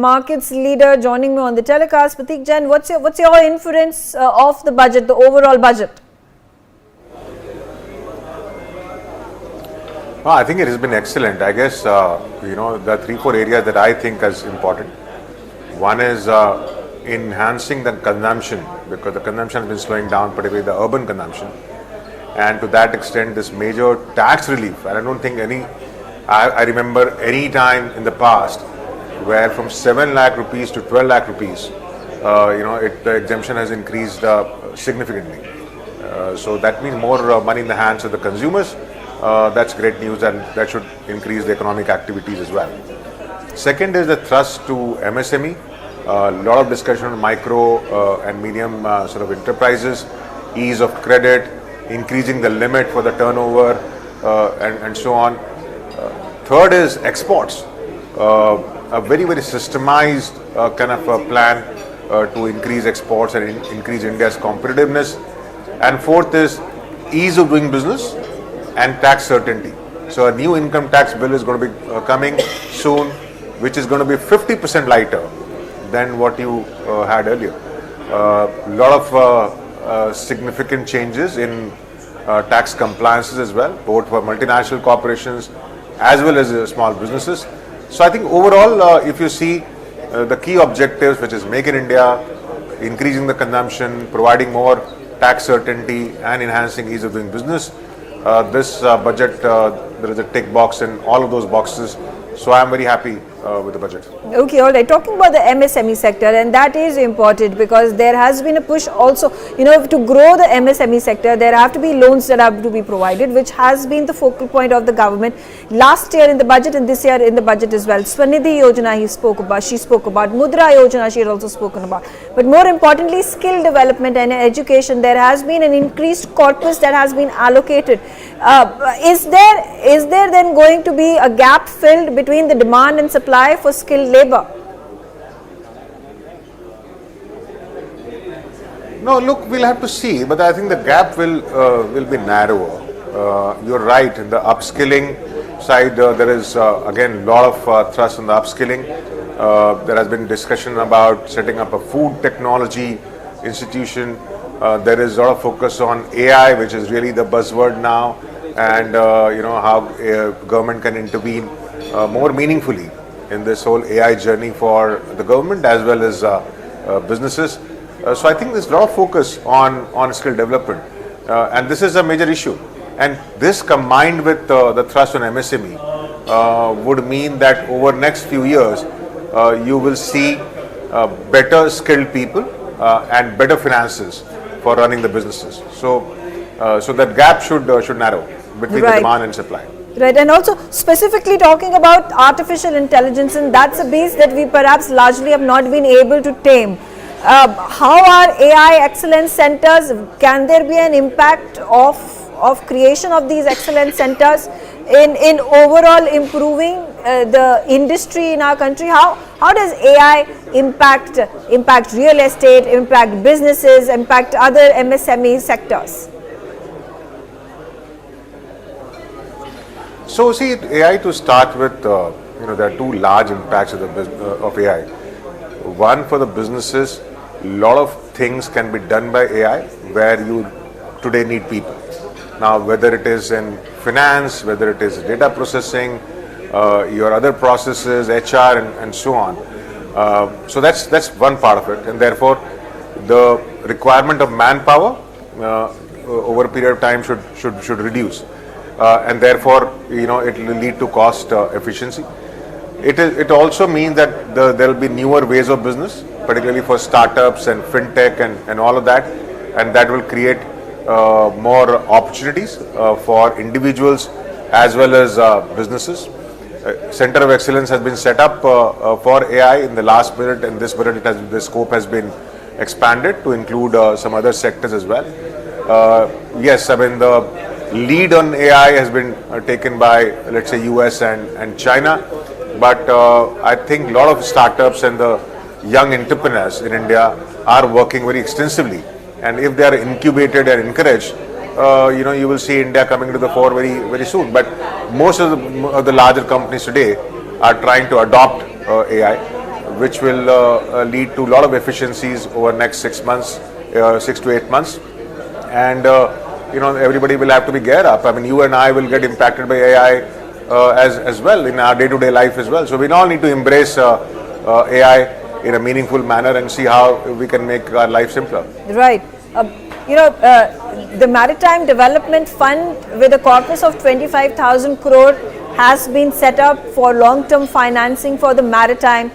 markets leader, joining me on the telecast. Pratik Jain, what's your inference of the budget, the overall budget? I think it has been excellent. I guess, there are 3-4 areas that I think is important. One is enhancing the consumption, because the consumption has been slowing down, particularly the urban consumption. And to that extent, this major tax relief, and I don't think I remember any time in the past where from 7 lakh rupees to 12 lakh rupees, the exemption has increased significantly. So that means more money in the hands of the consumers. That's great news, and that should increase the economic activities as well. Second is the thrust to MSME. A lot of discussion on micro and medium sort of enterprises, ease of credit, increasing the limit for the turnover, and so on. Third is exports. A very, very systemized kind of a plan to increase exports and increase India's competitiveness. And fourth is ease of doing business and tax certainty. So a new income tax bill is going to be coming soon, which is going to be 50% lighter than what you had earlier. A lot of significant changes in tax compliances as well, both for multinational corporations as well as small businesses. So I think overall, if you see the key objectives, which is Make in India, increasing the consumption, providing more tax certainty and enhancing ease of doing business, this budget, there is a tick box in all of those boxes. So I am very happy with the budget. Okay, all right. Talking about the MSME sector, and that is important because there has been a push also, to grow the MSME sector. There have to be loans that have to be provided, which has been the focal point of the government last year in the budget and this year in the budget as well. Swanidhi Yojana she spoke about, Mudra Yojana she had also spoken about. But more importantly, skill development and education, there has been an increased corpus that has been allocated. Is there then going to be a gap filled between the demand and supply for skilled labor? No, look, we'll have to see, but I think the gap will be narrower. You're right, in the upskilling side, there is again a lot of thrust on the upskilling. There has been discussion about setting up a food technology institution. There is a lot of focus on AI, which is really the buzzword now, and how government can intervene more meaningfully in this whole AI journey for the government as well as businesses. So I think there's a lot of focus on skill development, and this is a major issue. And this combined with the thrust on MSME would mean that over next few years you will see better skilled people and better finances for running the businesses. So that gap should narrow between the demand and supply. Right, and also specifically talking about artificial intelligence, and that's a beast that we perhaps largely have not been able to tame. How are AI excellence centers? Can there be an impact of creation of these excellence centers in overall improving the industry in our country? How does AI impact real estate, impact businesses, impact other MSME sectors? So see, AI to start with, there are two large impacts of AI. One, for the businesses, a lot of things can be done by AI where you today need people. Now, whether it is in finance, whether it is data processing, your other processes, HR and so on. So that's one part of it, and therefore the requirement of manpower over a period of time should reduce. And therefore, it will lead to cost efficiency. It also means that there will be newer ways of business, particularly for startups and fintech and all of that, and that will create more opportunities for individuals as well as businesses. Center of Excellence has been set up for AI in the last period, and this period the scope has been expanded to include some other sectors as well. Yes, I mean the lead on AI has been taken by, let's say, US and China, but I think a lot of startups and the young entrepreneurs in India are working very extensively, and if they are incubated and encouraged, you will see India coming to the fore very, very soon. But most of the larger companies today are trying to adopt AI, which will lead to a lot of efficiencies over next 6 months, 6 to 8 months, and everybody will have to be geared up. I mean, you and I will get impacted by AI as well in our day-to-day life as well. So we all need to embrace AI in a meaningful manner and see how we can make our life simpler. Right. The Maritime Development Fund with a corpus of 25,000 crore has been set up for long-term financing for the maritime.